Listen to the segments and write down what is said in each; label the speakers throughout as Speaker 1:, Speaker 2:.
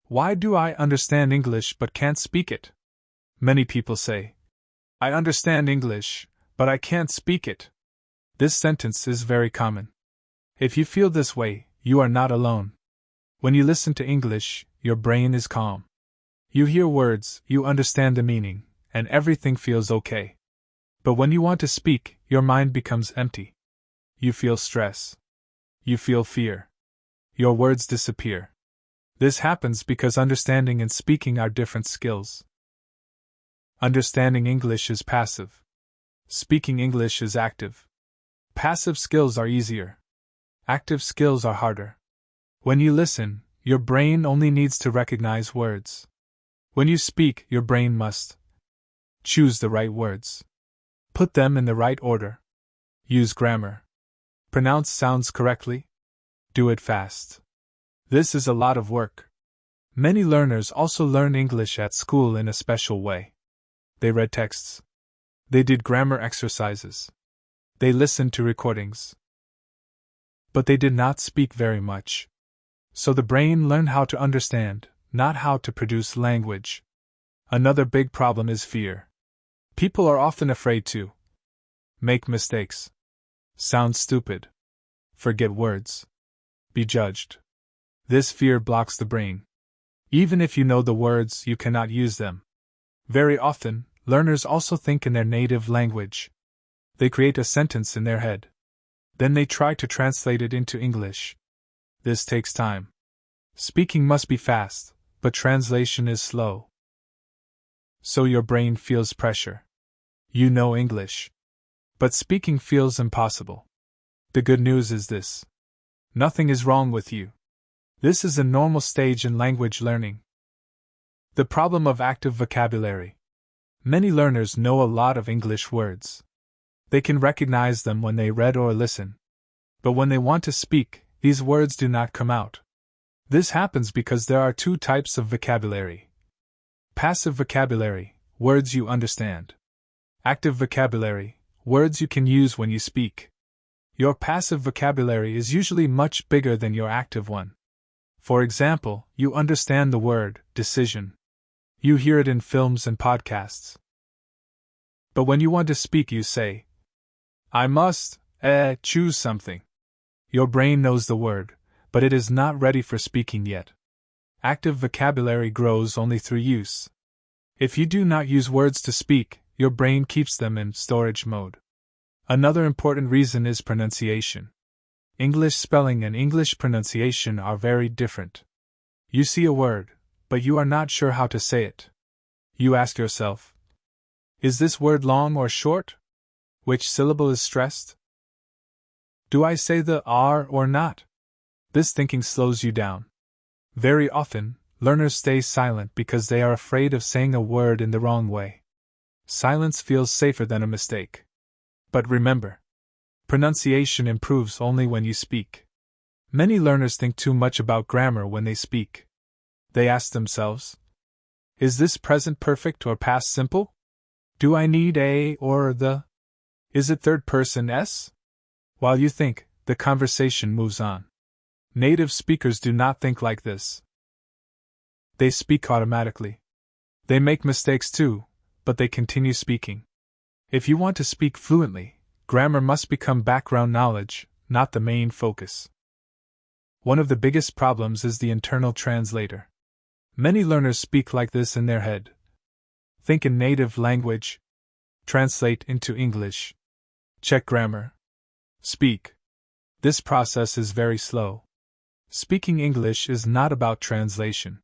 Speaker 1: Why do I understand English but can't speak it? Many people say, I understand English, but I can't speak it. This sentence is very common. If you feel this way, you are not alone. When you listen to English, your brain is calm. You hear words, you understand the meaning, and everything feels okay. But when you want to speak, your mind becomes empty. You feel stress. You feel fear. Your words disappear. This happens because understanding and speaking are different skills. Understanding English is passive. Speaking English is active. Passive skills are easier. Active skills are harder. When you listen, your brain only needs to recognize words. When you speak, your brain must choose the right words. Put them in the right order. Use grammar. Pronounce sounds correctly. Do it fast. This is a lot of work. Many learners also learn English at school in a special way. They read texts. They did grammar exercises. They listened to recordings. But they did not speak very much. So the brain learned how to understand, not how to produce language. Another big problem is fear. People are often afraid to make mistakes, sound stupid, forget words, be judged. This fear blocks the brain. Even if you know the words, you cannot use them. Very often, learners also think in their native language. They create a sentence in their head. Then they try to translate it into English. This takes time. Speaking must be fast, but translation is slow. So your brain feels pressure. You know English. But speaking feels impossible. The good news is this. Nothing is wrong with you. This is a normal stage in language learning. The problem of active vocabulary. Many learners know a lot of English words. They can recognize them when they read or listen. But when they want to speak, these words do not come out. This happens because there are two types of vocabulary. Passive vocabulary, words you understand. Active vocabulary, words you can use when you speak. Your passive vocabulary is usually much bigger than your active one. For example, you understand the word decision. You hear it in films and podcasts. But when you want to speak, you say, I must, choose something. Your brain knows the word, but it is not ready for speaking yet. Active vocabulary grows only through use. If you do not use words to speak, your brain keeps them in storage mode. Another important reason is pronunciation. English spelling and English pronunciation are very different. You see a word, but you are not sure how to say it. You ask yourself, is this word long or short? Which syllable is stressed? Do I say the R or not? This thinking slows you down. Very often, learners stay silent because they are afraid of saying a word in the wrong way. Silence feels safer than a mistake. But remember, pronunciation improves only when you speak. Many learners think too much about grammar when they speak. They ask themselves, is this present perfect or past simple? Do I need a or the? Is it third person s? While you think, the conversation moves on. Native speakers do not think like this. They speak automatically. They make mistakes too, but they continue speaking. If you want to speak fluently, grammar must become background knowledge, not the main focus. One of the biggest problems is the internal translator. Many learners speak like this in their head. Think in native language. Translate into English. Check grammar. Speak. This process is very slow. Speaking English is not about translation.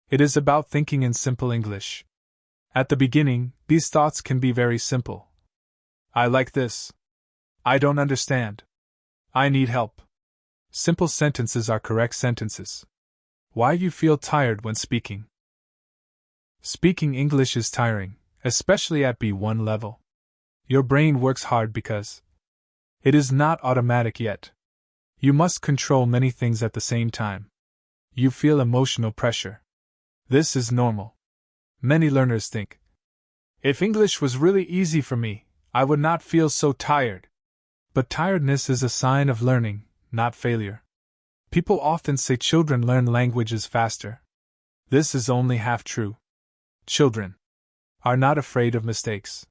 Speaker 1: It is about thinking in simple English. At the beginning, these thoughts can be very simple. I like this. I don't understand. I need help. Simple sentences are correct sentences. Why you feel tired when speaking? Speaking English is tiring, especially at B1 level. Your brain works hard because it is not automatic yet. You must control many things at the same time. You feel emotional pressure. This is normal. Many learners think, if English was really easy for me, I would not feel so tired. But tiredness is a sign of learning, not failure. People often say children learn languages faster. This is only half true. Children are not afraid of mistakes.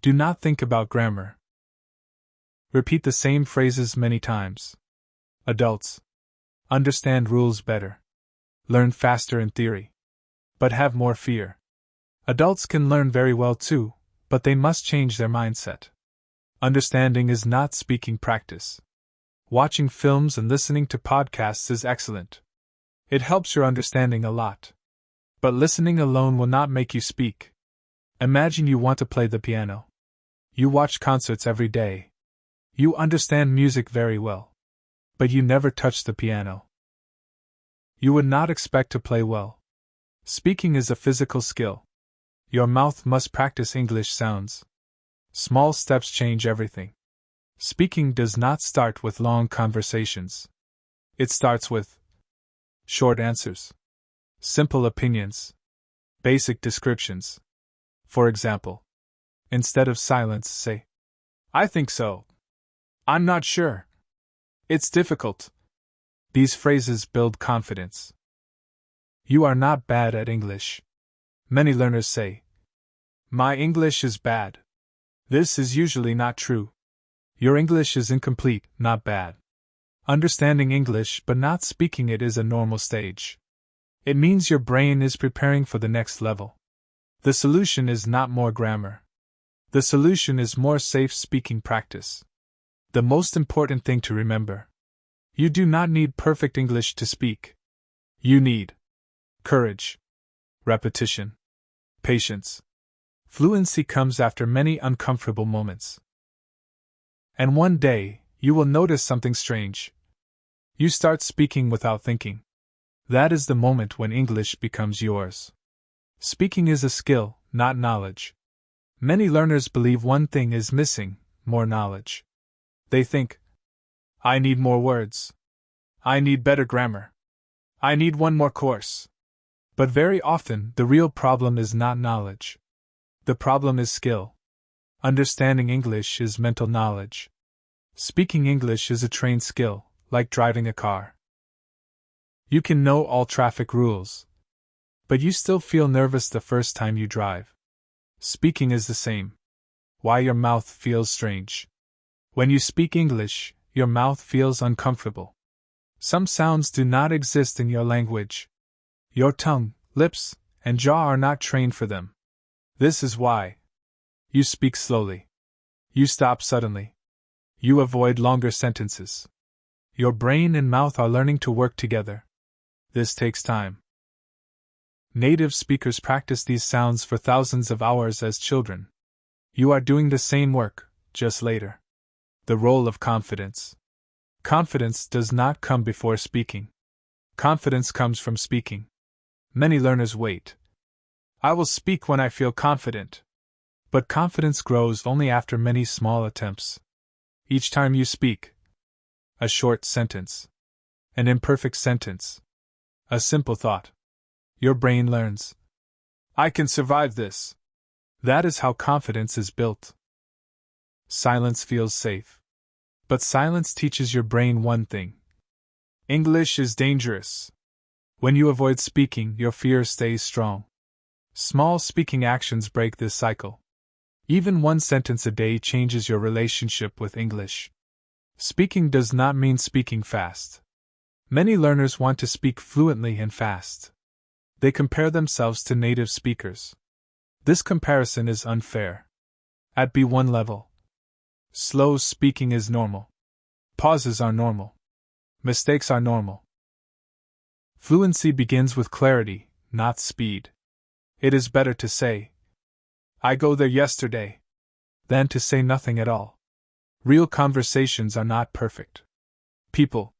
Speaker 1: Do not think about grammar. Repeat the same phrases many times. Adults understand rules better, learn faster in theory, but have more fear. Adults can learn very well too, but they must change their mindset. Understanding is not speaking practice. Watching films and listening to podcasts is excellent. It helps your understanding a lot. But listening alone will not make you speak. Imagine you want to play the piano. You watch concerts every day. You understand music very well. But you never touch the piano. You would not expect to play well. Speaking is a physical skill. Your mouth must practice English sounds. Small steps change everything. Speaking does not start with long conversations. It starts with short answers, simple opinions, basic descriptions. For example, instead of silence, say, "I think so. I'm not sure. It's difficult." These phrases build confidence. You are not bad at English. Many learners say, "My English is bad." This is usually not true. Your English is incomplete, not bad. Understanding English but not speaking it is a normal stage. It means your brain is preparing for the next level. The solution is not more grammar. The solution is more safe speaking practice. The most important thing to remember: you do not need perfect English to speak. You need courage, repetition, patience. Fluency comes after many uncomfortable moments. And one day, you will notice something strange. You start speaking without thinking. That is the moment when English becomes yours. Speaking is a skill, not knowledge. Many learners believe one thing is missing: more knowledge. They think, "I need more words. I need better grammar. I need one more course." But very often, the real problem is not knowledge. The problem is skill. Understanding English is mental knowledge. Speaking English is a trained skill, like driving a car. You can know all traffic rules, but you still feel nervous the first time you drive. Speaking is the same. Why your mouth feels strange. When you speak English, your mouth feels uncomfortable. Some sounds do not exist in your language. Your tongue, lips, and jaw are not trained for them. This is why you speak slowly. You stop suddenly. You avoid longer sentences. Your brain and mouth are learning to work together. This takes time. Native speakers practice these sounds for thousands of hours as children. You are doing the same work, just later. The role of confidence. Confidence does not come before speaking. Confidence comes from speaking. Many learners wait. "I will speak when I feel confident." But confidence grows only after many small attempts. Each time you speak, a short sentence, an imperfect sentence, a simple thought, your brain learns, "I can survive this." That is how confidence is built. Silence feels safe. But silence teaches your brain one thing: English is dangerous. When you avoid speaking, your fear stays strong. Small speaking actions break this cycle. Even one sentence a day changes your relationship with English. Speaking does not mean speaking fast. Many learners want to speak fluently and fast. They compare themselves to native speakers. This comparison is unfair. At B1 level, slow speaking is normal. Pauses are normal. Mistakes are normal. Fluency begins with clarity, not speed. It is better to say, "I go there yesterday," than to say nothing at all. Real conversations are not perfect. People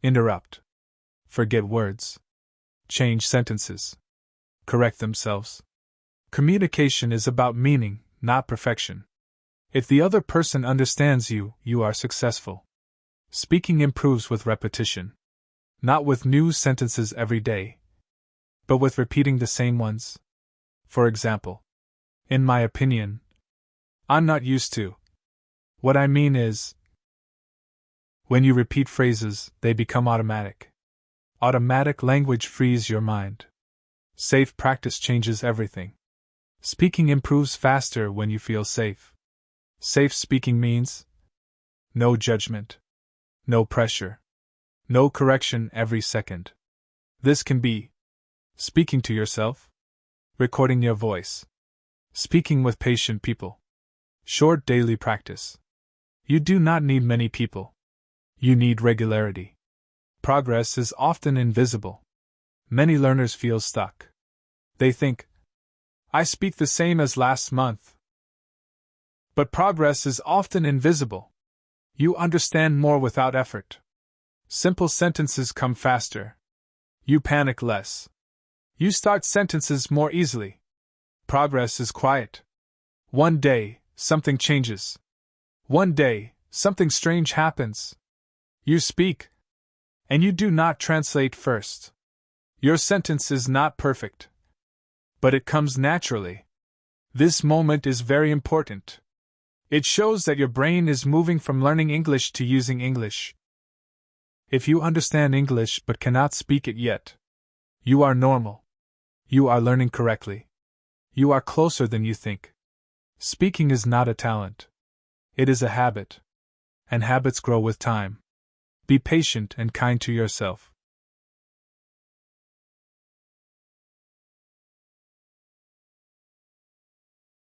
Speaker 1: interrupt, forget words, change sentences, correct themselves. Communication is about meaning, not perfection. If the other person understands you, you are successful. Speaking improves with repetition. Not with new sentences every day, but with repeating the same ones. For example, "In my opinion, I'm not used to." What I mean is, when you repeat phrases, they become automatic. Automatic language frees your mind. Safe practice changes everything. Speaking improves faster when you feel safe. Safe speaking means no judgment, no pressure, no correction every second. This can be speaking to yourself, recording your voice, speaking with patient people. Short daily practice. You do not need many people. You need regularity. Progress is often invisible. Many learners feel stuck. They think, I speak the same as last month. But progress is often invisible. You understand more without effort. Simple sentences come faster. You panic less. You start sentences more easily. Progress is quiet. One day, something changes. One day, something strange happens. You speak, and you do not translate first. Your sentence is not perfect, but it comes naturally. This moment is very important. It shows that your brain is moving from learning English to using English. If you understand English but cannot speak it yet, you are normal. You are learning correctly. You are closer than you think. Speaking is not a talent. It is a habit. And habits grow with time. Be patient and kind to yourself.